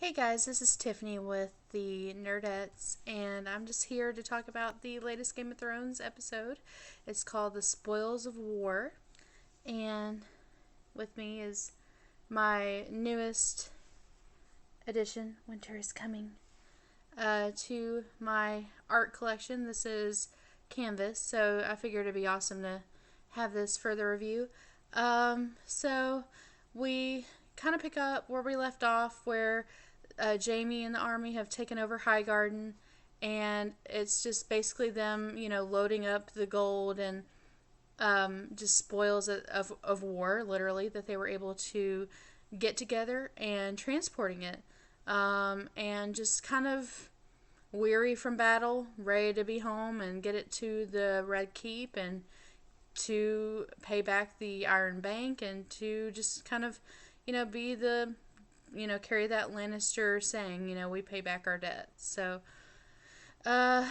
Hey guys, this is Tiffany with the Nerdettes, and I'm just here to talk about the latest Game of Thrones episode. It's called The Spoils of War, and with me is my newest addition, Winter is Coming, to my art collection. This is Canvas, so I figured it'd be awesome to have this further review. So we kind of pick up where we left off, where Jamie and the army have taken over Highgarden, and it's just basically them, loading up the gold and just spoils of war, literally, that they were able to get together and transporting it. And just kind of weary from battle, ready to be home and get it to the Red Keep and to pay back the Iron Bank and to just kind of, be the, carry that Lannister saying, we pay back our debts. So, uh,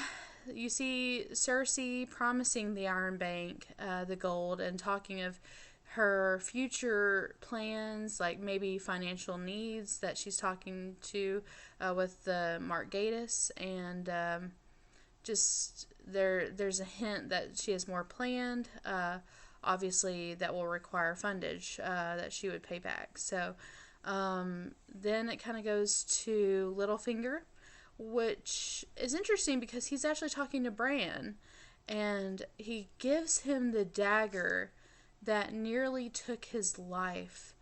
you see Cersei promising the Iron Bank the gold and talking of her future plans, like maybe financial needs that she's talking to with Mark Gatiss, and just there's a hint that she has more planned. Obviously, that will require fundage that she would pay back. So then it kind of goes to Littlefinger, which is interesting because he's actually talking to Bran, and he gives him the dagger that nearly took his life.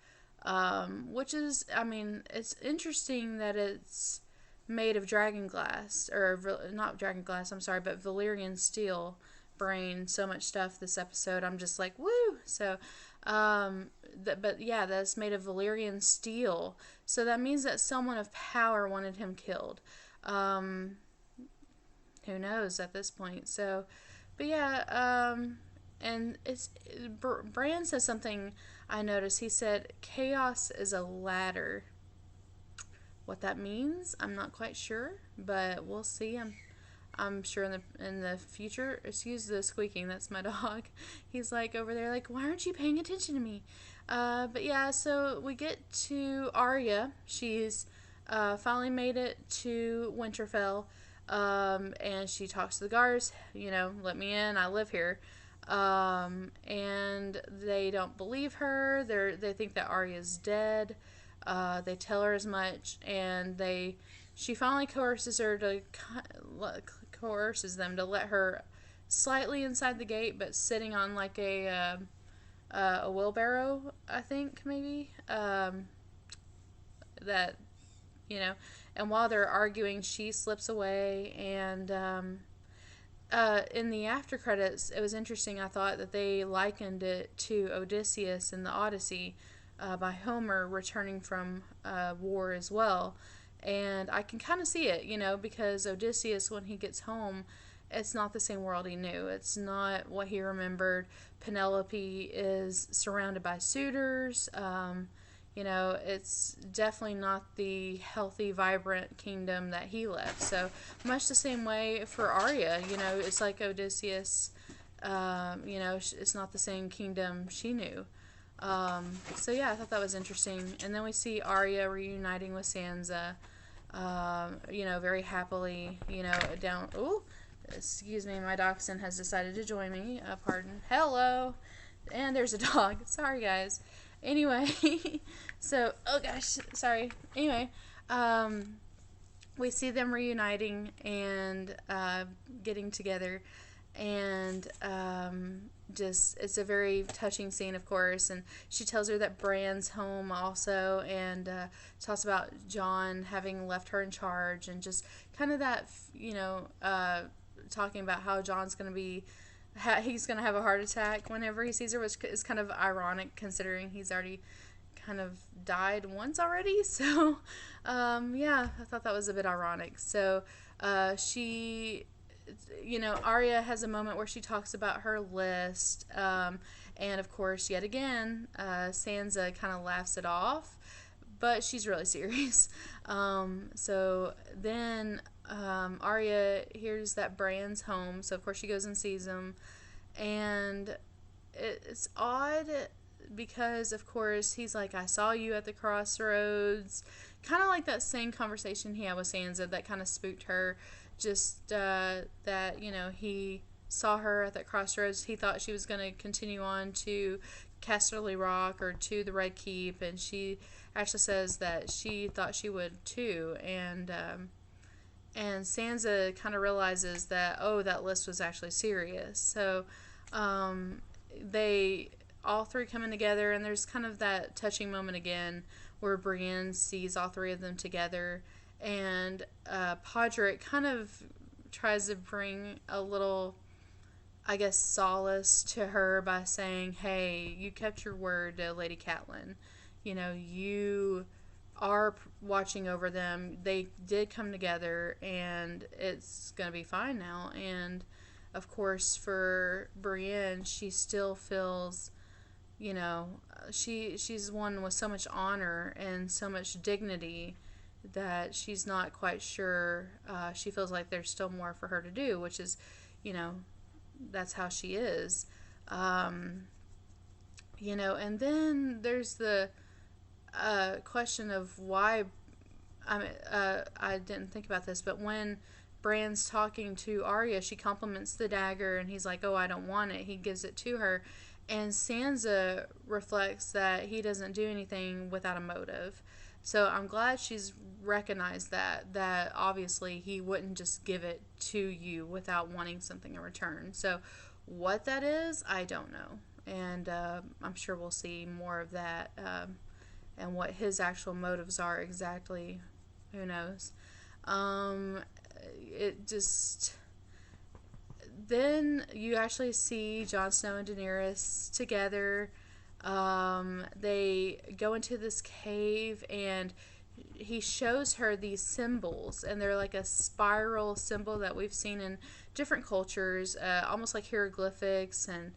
Which is, it's interesting that it's made of dragon glass, or not dragon glass, I'm sorry, but Valyrian steel. Brain, so much stuff this episode. I'm just like, woo! So, but yeah, that's made of Valyrian steel. So that means that someone of power wanted him killed. Who knows at this point? So, but yeah, and Bran says something I noticed. He said, "Chaos is a ladder." What that means, I'm not quite sure, but we'll see. I'm sure in the future. Excuse the squeaking. That's my dog. He's like over there, like, why aren't you paying attention to me? But yeah, so we get to Arya. She's finally made it to Winterfell, and she talks to the guards. Let me in. I live here. And they don't believe her. They think that Arya's dead. They tell her as much, and she finally coerces them to let her slightly inside the gate, but sitting on like a wheelbarrow, I think maybe. That and while they're arguing, she slips away, and in the after credits, it was interesting. I thought that they likened it to Odysseus in the Odyssey, by Homer returning from war as well. And I can kind of see it, because Odysseus, when he gets home, it's not the same world he knew. It's not what he remembered. Penelope is surrounded by suitors. It's definitely not the healthy, vibrant kingdom that he left. So, much the same way for Arya, it's like Odysseus, it's not the same kingdom she knew. So yeah, I thought that was interesting. And then we see Arya reuniting with Sansa, very happily, down. Ooh, excuse me, my dachshund has decided to join me. Pardon. Hello. And there's a dog. Sorry, guys. Anyway, so, oh gosh, sorry. Anyway, we see them reuniting and getting together, and just, it's a very touching scene, of course. And she tells her that Bran's home also, and talks about Jon having left her in charge, and just kind of that, talking about how Jon's going to be, he's going to have a heart attack whenever he sees her, which is kind of ironic considering he's already kind of died once already. So, yeah, I thought that was a bit ironic. So, Arya has a moment where she talks about her list, and of course, yet again, Sansa kind of laughs it off, but she's really serious. So then Arya hears that Bran's home, so of course she goes and sees him, and it's odd because of course he's like, I saw you at the crossroads, kind of like that same conversation he had with Sansa that kind of spooked her. Just that, you know, he saw her at that crossroads. He thought she was going to continue on to Casterly Rock or to the Red Keep, and she actually says that she thought she would too. And Sansa kind of realizes that, oh, that list was actually serious. So they all three coming together, and there's kind of that touching moment again where Brienne sees all three of them together, and Podrick kind of tries to bring a little, I guess, solace to her by saying, hey, you kept your word to Lady Catelyn. You know, you are watching over them. They did come together, and it's going to be fine now. And of course, for Brienne, she still feels, you know, she's one with so much honor and so much dignity that she's not quite sure. She feels like there's still more for her to do, which is, you know, that's how she is. You know, and then there's the question of why. I didn't think about this, but when Bran's talking to Arya, she compliments the dagger, and he's like, "Oh, I don't want it." He gives it to her, and Sansa reflects that he doesn't do anything without a motive. So I'm glad she's recognized that obviously he wouldn't just give it to you without wanting something in return. So what that is, I don't know, and I'm sure we'll see more of that, and what his actual motives are exactly. Who knows? It just, then you actually see Jon Snow and Daenerys together. They go into this cave, and he shows her these symbols, and they're like a spiral symbol that we've seen in different cultures, almost like hieroglyphics, and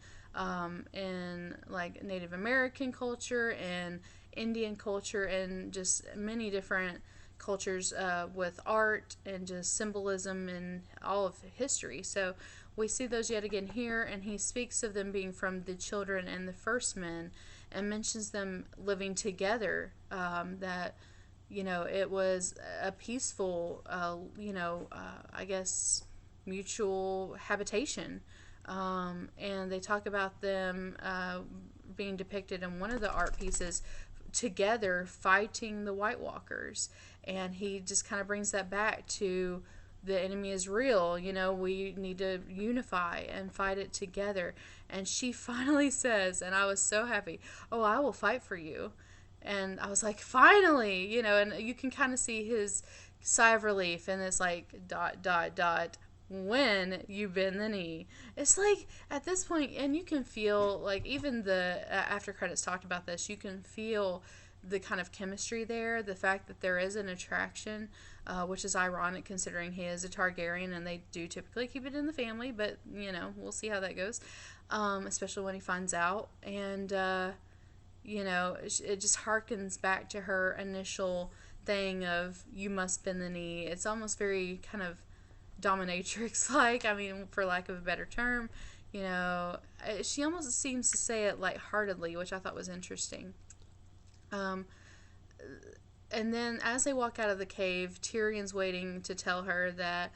in like Native American culture and Indian culture, and just many different cultures with art and just symbolism and all of history. So we see those yet again here, and he speaks of them being from the children and the first men, and mentions them living together. That, you know, it was a peaceful, I guess, mutual habitation. And they talk about them being depicted in one of the art pieces together fighting the White Walkers. And he just kind of brings that back to the enemy is real. You know, we need to unify and fight it together. And she finally says, and I was so happy, "Oh, I will fight for you." And I was like, finally, you know, and you can kind of see his sigh of relief, and it's like, dot, dot, dot, when you bend the knee. It's like, at this point, and you can feel, like, even the after credits talked about this, you can feel the kind of chemistry there, the fact that there is an attraction, which is ironic considering he is a Targaryen, and they do typically keep it in the family, but, you know, we'll see how that goes, especially when he finds out. And, you know, it just harkens back to her initial thing of, you must bend the knee. It's almost very kind of dominatrix like, I mean, for lack of a better term. You know, she almost seems to say it lightheartedly, which I thought was interesting. And then as they walk out of the cave, Tyrion's waiting to tell her that,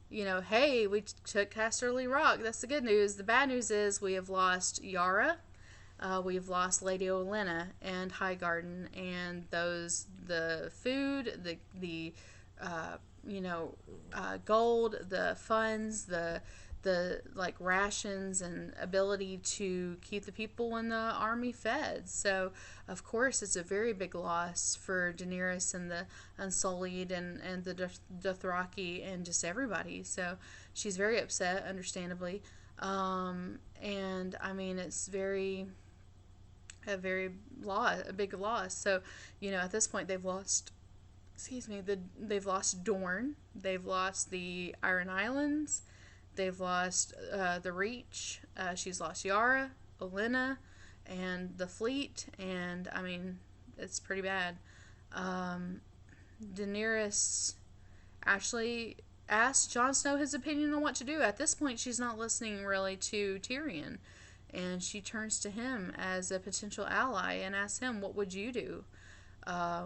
you know, hey, we took Casterly Rock. That's the good news. The bad news is we have lost Yara. We've lost Lady Olenna and Highgarden, and the food, the gold, the funds, the like rations and ability to keep the people in the army fed. So of course it's a very big loss for Daenerys and the Unsullied and the Dothraki and just everybody. So she's very upset, understandably. And I mean, it's a big loss. So, you know, at this point they've lost, they've lost Dorne, they've lost the Iron Islands, they've lost the Reach, she's lost Yara, Olenna, and the fleet, and I mean, it's pretty bad. Daenerys actually asked Jon Snow his opinion on what to do. At this point, she's not listening really to Tyrion. and she turns to him as a potential ally and asks him, "What would you do?"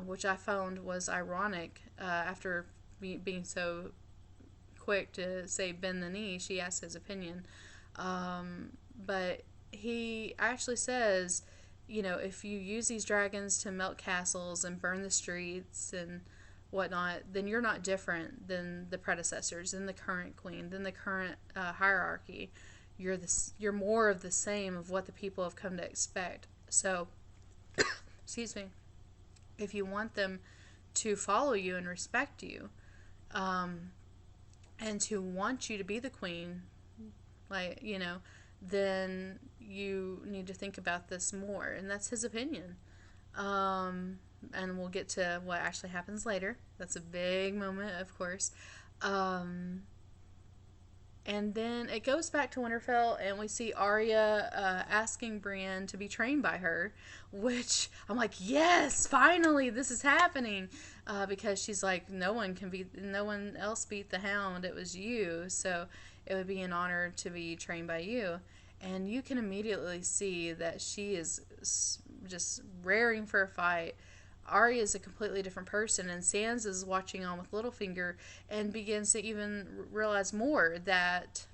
Which I found was ironic. After being so quick to say bend the knee, she asked his opinion. But he actually says, if you use these dragons to melt castles and burn the streets and whatnot, then you're not different than the predecessors, than the current queen, than the current hierarchy. You're more of the same of what the people have come to expect. So, excuse me, if you want them to follow you and respect you, and to want you to be the queen, then you need to think about this more. And that's his opinion. And we'll get to what actually happens later. That's a big moment, of course. And then it goes back to Winterfell, and we see Arya asking Brienne to be trained by her, which I'm like, yes, finally, this is happening, because she's like, no one else beat the Hound. It was you, so it would be an honor to be trained by you. And you can immediately see that she is just raring for a fight. Arya is a completely different person, and Sansa is watching on with Littlefinger and begins to even realize more that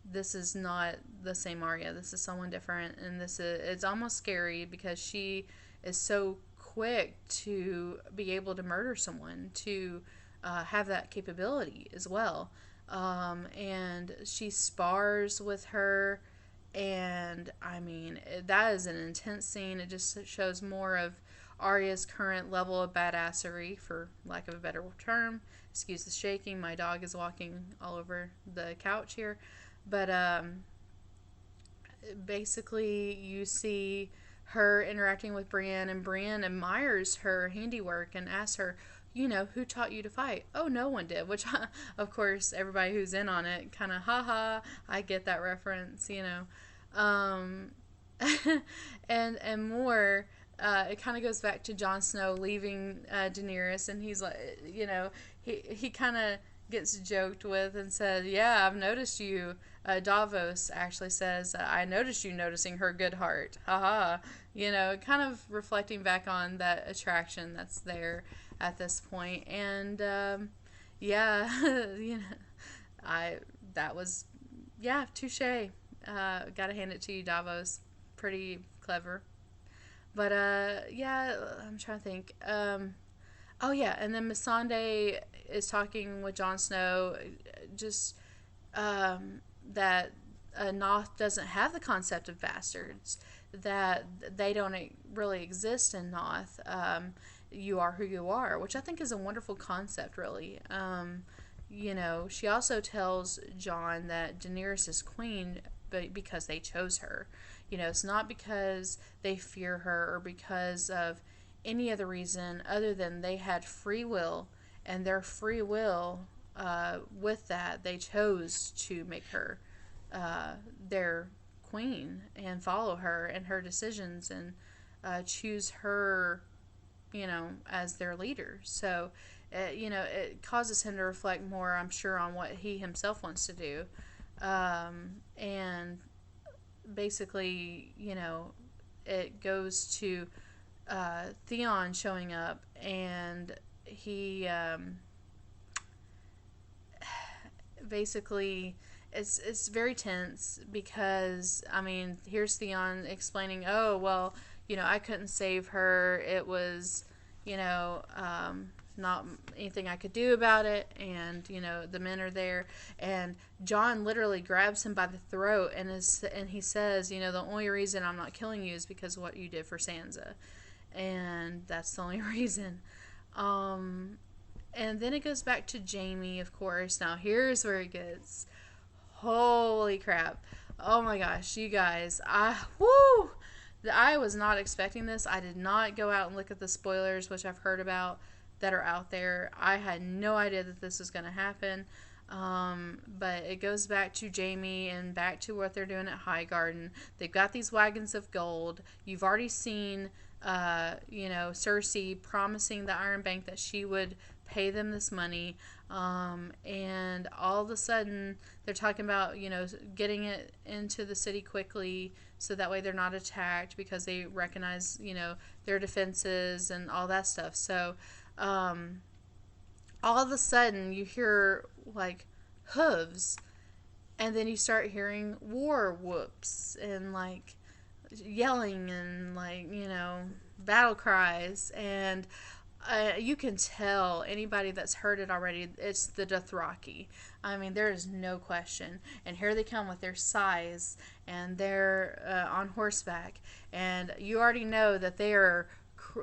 this is not the same Arya. This is someone different, and it's almost scary because she is so quick to be able to murder someone, to have that capability as well. And she spars with her, and I mean, that is an intense scene. It just shows more of Arya's current level of badassery, for lack of a better term. Excuse the shaking. My dog is walking all over the couch here. But basically, you see her interacting with Brienne, and Brienne admires her handiwork and asks her, who taught you to fight? Oh, no one did. Which, of course, everybody who's in on it kind of, haha, I get that reference, and more. It kind of goes back to Jon Snow leaving Daenerys, and he's like, he kind of gets joked with and said, yeah, I've noticed you. Davos actually says, I noticed you noticing her good heart. Haha. Kind of reflecting back on that attraction that's there at this point. And, touche. Gotta hand it to you, Davos. Pretty clever. But, I'm trying to think. And then Missandei is talking with Jon Snow, just that Noth doesn't have the concept of bastards, that they don't really exist in Noth. You are who you are, which I think is a wonderful concept, really. She also tells Jon that Daenerys is queen because they chose her. It's not because they fear her or because of any other reason other than they had free will, and their free will, with that, they chose to make her their queen and follow her and her decisions and choose her, as their leader. So, it causes him to reflect more, I'm sure, on what he himself wants to do. And basically, it goes to Theon showing up, and he basically it's very tense because, I mean, here's Theon explaining, oh, well, I couldn't save her. It was, not anything I could do about it, and the men are there, and Jon literally grabs him by the throat and he says, the only reason I'm not killing you is because of what you did for Sansa, and that's the only reason. And then it goes back to Jaime, of course. Now here's where it gets, holy crap, oh my gosh, you guys, I was not expecting this. I did not go out and look at the spoilers, which I've heard about, that are out there. I had no idea that this was going to happen. But it goes back to Jaime and back to what they're doing at Highgarden. They've got these wagons of gold. You've already seen Cersei promising the Iron Bank that she would pay them this money. And all of a sudden, they're talking about, getting it into the city quickly so that way they're not attacked because they recognize, their defenses and all that stuff. So, all of a sudden, you hear, like, hooves, and then you start hearing war whoops and, like, yelling and, like, battle cries. And you can tell anybody that's heard it already, it's the Dothraki. I mean, there is no question. And here they come with their size, and they're on horseback. And you already know that they are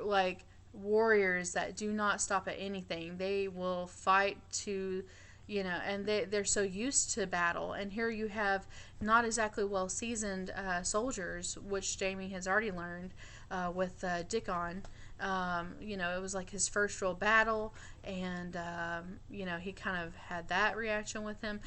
like warriors that do not stop at anything. They will fight to, and they're so used to battle. And here you have not exactly well seasoned soldiers, which Jaime has already learned with Dickon. It was like his first real battle, and he kind of had that reaction with him.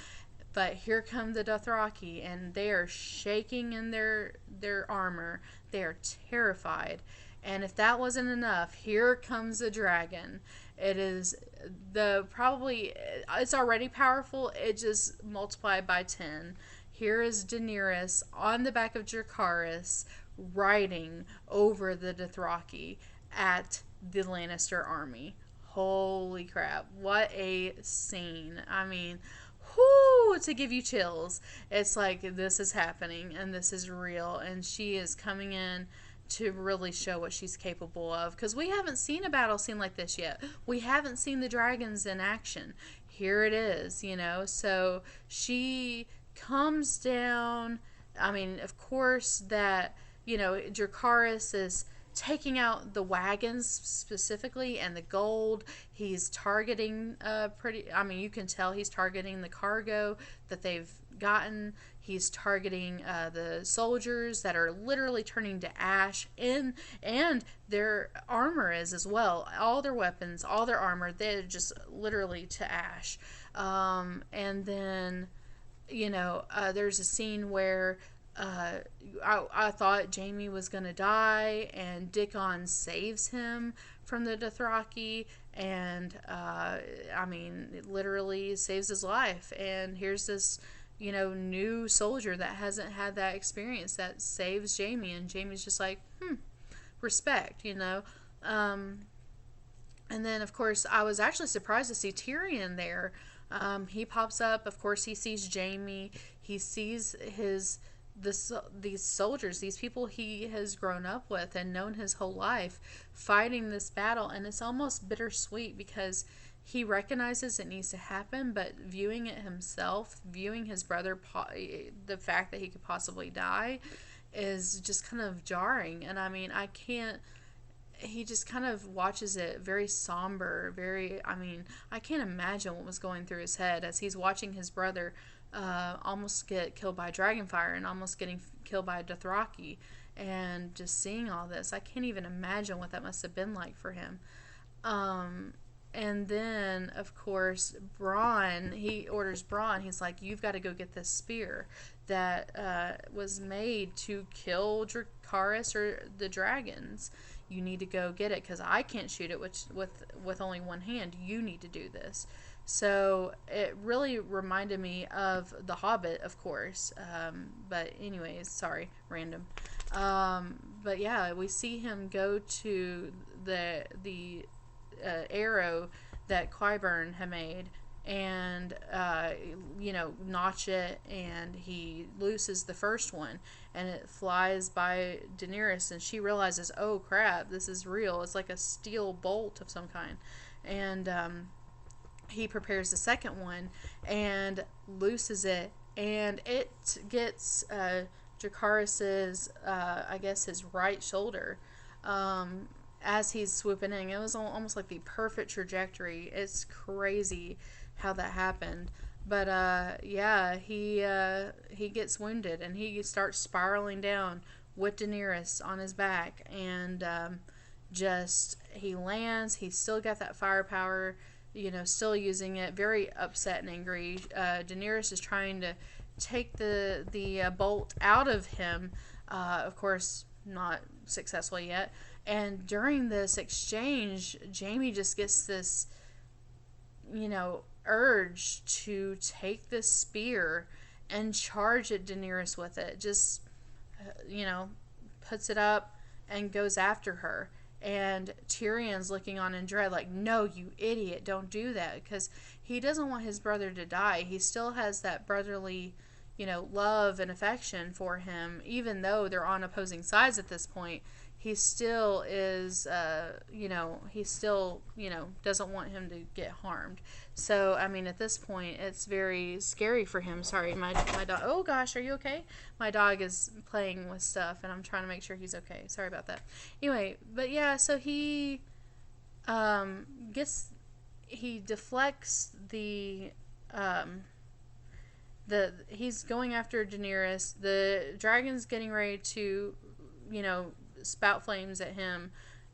But here come the Dothraki, and they are shaking in their armor. They are terrified. And if that wasn't enough, here comes the dragon. It is it's already powerful. It just multiplied by 10. Here is Daenerys on the back of Dracarys, riding over the Dothraki at the Lannister army. Holy crap. What a scene. I mean, whoo, to give you chills. It's like, this is happening and this is real, and she is coming in to really show what she's capable of, because we haven't seen a battle scene like this yet. We haven't seen the dragons in action. Here it is, so she comes down. I mean, of course that, Dracarys is taking out the wagons specifically and the gold. He's targeting you can tell he's targeting the cargo that they've gotten. He's targeting the soldiers that are literally turning to ash, and their armor is as well. All their weapons, all their armor, they're just literally to ash. And then, there's a scene where I thought Jaime was going to die, and Dickon saves him from the Dothraki, and it literally saves his life. And here's this, new soldier that hasn't had that experience that saves Jaime, and Jaime's just like, respect, And then, of course, I was actually surprised to see Tyrion there. He pops up. Of course, he sees Jaime. He sees these soldiers, these people he has grown up with and known his whole life, fighting this battle. And it's almost bittersweet because he recognizes it needs to happen, but viewing it himself, viewing his brother, the fact that he could possibly die, is just kind of jarring. And he just kind of watches it very somber, I can't imagine what was going through his head as he's watching his brother almost get killed by Dragonfire and almost getting killed by Dothraki, and just seeing all this. I can't even imagine what that must have been like for him. And then, of course, he orders Bronn. He's like, you've got to go get this spear that was made to kill Dracarys or the dragons. You need to go get it because I can't shoot it with only one hand. You need to do this. So it really reminded me of The Hobbit, of course. But anyways, sorry, random. But yeah, we see him go to the arrow that Qyburn had made, and notch it, and he looses the first one, and it flies by Daenerys, and she realizes, oh crap, this is real. It's like a steel bolt of some kind. And he prepares the second one and looses it, and it gets Dracarys's I guess his right shoulder as he's swooping in. It was almost like the perfect trajectory. It's crazy how that happened. But yeah, he gets wounded, and he starts spiraling down with Daenerys on his back, and he lands. He's still got that firepower, still using it. Very upset and angry. Daenerys is trying to take the bolt out of him. Of course, not successfully yet. And during this exchange, Jaime just gets this, urge to take this spear and charge at Daenerys with it. Just, you know, puts it up and goes after her. And Tyrion's looking on in dread, like, no, you idiot, don't do that. Because he doesn't want his brother to die. He still has that brotherly, love and affection for him, even though they're on opposing sides at this point. He still is, he still, doesn't want him to get harmed. So, I mean, at this point, it's very scary for him. Sorry, my dog, oh gosh, are you okay? My dog is playing with stuff, and I'm trying to make sure he's okay. Sorry about that. Anyway, but yeah, so he he deflects he's going after Daenerys. The dragon's getting ready to, spout flames at him,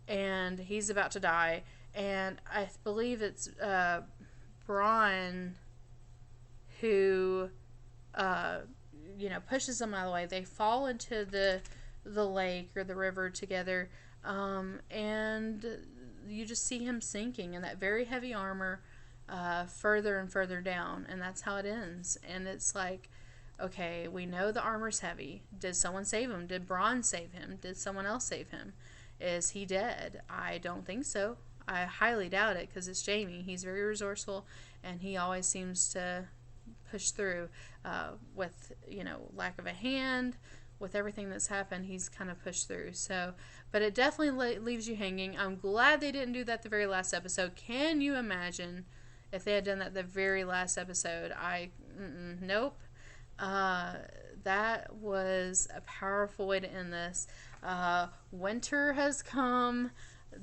and he's about to die. And I believe it's Bronn who pushes them out of the way. They fall into the lake or the river together, and you just see him sinking in that very heavy armor, further and further down, and that's how it ends. And it's like, okay, we know the armor's heavy. Did someone save him? Did Bronn save him? Did someone else save him? Is he dead? I don't think so. I highly doubt it, because it's Jaime. He's very resourceful, and he always seems to push through with, lack of a hand. With everything that's happened, he's kind of pushed through. So, but it definitely leaves you hanging. I'm glad they didn't do that the very last episode. Can you imagine if they had done that the very last episode? Nope. That was a powerful way to end this. Winter has come.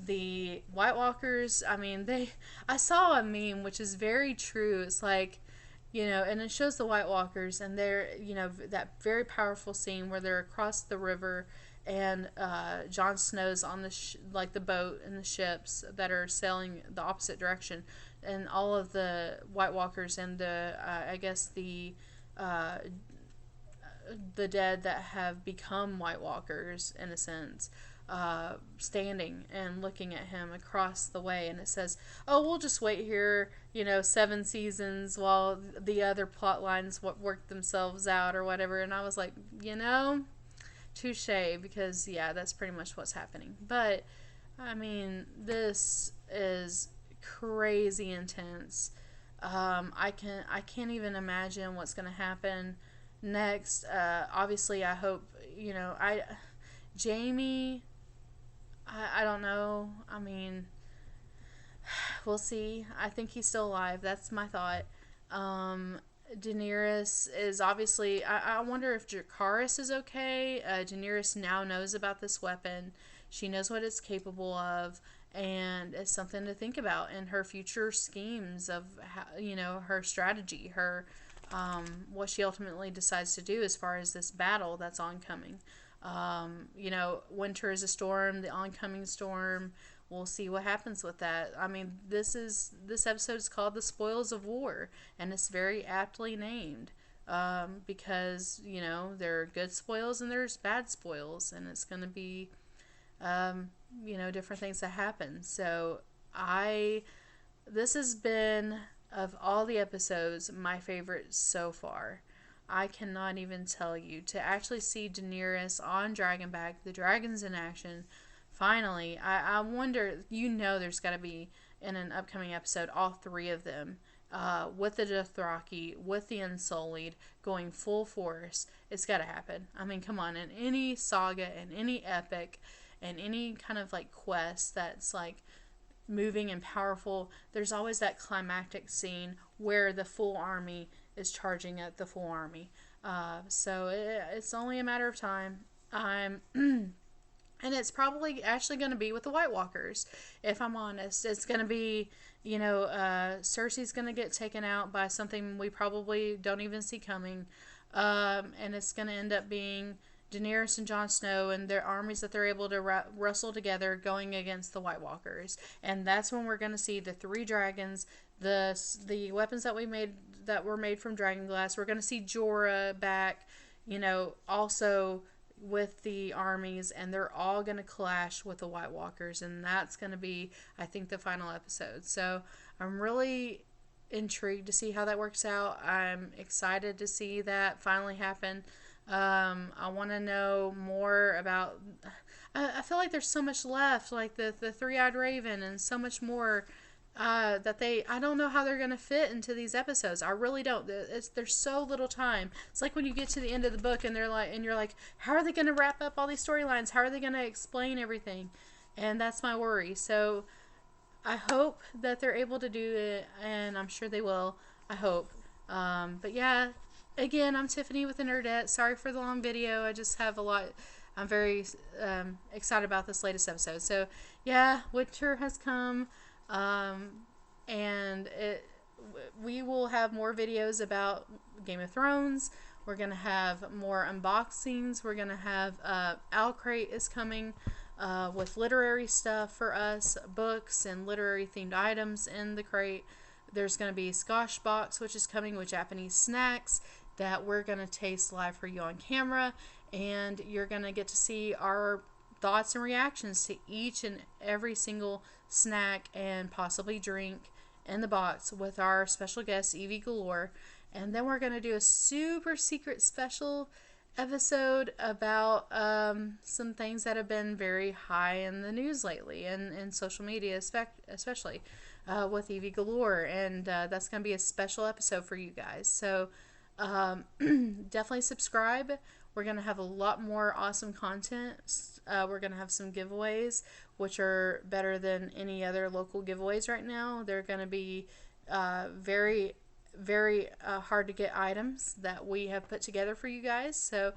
The White Walkers, I saw a meme, which is very true. It's like, and it shows the White Walkers, and they're, that very powerful scene where they're across the river, and Jon Snow's on the the boat and the ships that are sailing the opposite direction, and all of the White Walkers and the the dead that have become White Walkers, in a sense, standing and looking at him across the way. And it says, oh, we'll just wait here, 7 seasons while the other plot lines work themselves out or whatever. And I was like, touche, because yeah, that's pretty much what's happening. But this is crazy intense. I can't even imagine what's going to happen next. Obviously, I hope, Jaime, I don't know. We'll see. I think he's still alive. That's my thought. Daenerys is obviously, I wonder if Dracarys is okay. Daenerys now knows about this weapon. She knows what it's capable of, and it's something to think about in her future schemes of how, her strategy, her what she ultimately decides to do as far as this battle that's oncoming. Winter is a storm, the oncoming storm. We'll see what happens with that. This episode is called The Spoils of War, and it's very aptly named, because, there are good spoils and there's bad spoils, and it's going to be, different things that happen. So this has been, of all the episodes, my favorite so far. I cannot even tell you. To actually see Daenerys on Dragonback, the dragons in action, finally, I wonder, there's got to be, in an upcoming episode, all 3 of them, with the Dothraki, with the Unsullied, going full force. It's got to happen. Come on, in any saga, in any epic, in any kind of, quest that's, moving and powerful, there's always that climactic scene where the full army is charging at the full army. So it's only a matter of time. And it's probably actually going to be with the White Walkers, if I'm honest. It's going to be, Cersei's going to get taken out by something we probably don't even see coming. And it's going to end up being Daenerys and Jon Snow and their armies that they're able to wrestle together going against the White Walkers. And that's when we're going to see the 3 dragons, the weapons that were made from dragon glass. We're going to see Jorah back, also with the armies, and they're all going to clash with the White Walkers, and that's going to be, I think, the final episode. So I'm really intrigued to see how that works out. I'm excited to see that finally happen. I want to know more about. I feel like there's so much left, like the three-eyed raven, and so much more that I don't know how they're going to fit into these episodes. I really don't. There's so little time. It's like when you get to the end of the book and you're like, how are they going to wrap up all these storylines? How are they going to explain everything? And that's my worry. So I hope that they're able to do it, and I'm sure they will. I hope. But yeah, again, I'm Tiffany with the Nerdette. Sorry for the long video. I just have a lot. I'm very excited about this latest episode. So yeah, winter has come. And we will have more videos about Game of Thrones. We're going to have more unboxings. We're going to have Owl Crate is coming with literary stuff for us, books and literary themed items in the crate. There's going to be Skosh Box, which is coming with Japanese snacks that we're going to taste live for you on camera. And you're going to get to see our thoughts and reactions to each and every single snack and possibly drink in the box with our special guest Evie Galore. And then we're going to do a super secret special episode about some things that have been very high in the news lately and in social media especially with Evie Galore. And that's going to be a special episode for you guys. So definitely subscribe. We're going to have a lot more awesome content. We're going to have some giveaways, which are better than any other local giveaways right now. They're going to be very, very hard to get items that we have put together for you guys. So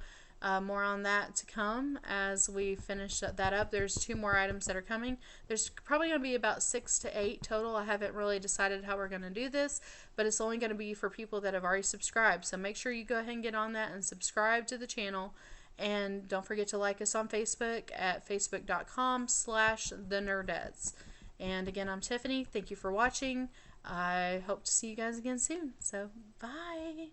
more on that to come as we finish that up. There's 2 more items that are coming. There's probably going to be about 6 to 8 total. I haven't really decided how we're going to do this, but it's only going to be for people that have already subscribed. So make sure you go ahead and get on that and subscribe to the channel. And don't forget to like us on Facebook at facebook.com/thenerdettes. And again, I'm Tiffany. Thank you for watching. I hope to see you guys again soon. So, bye.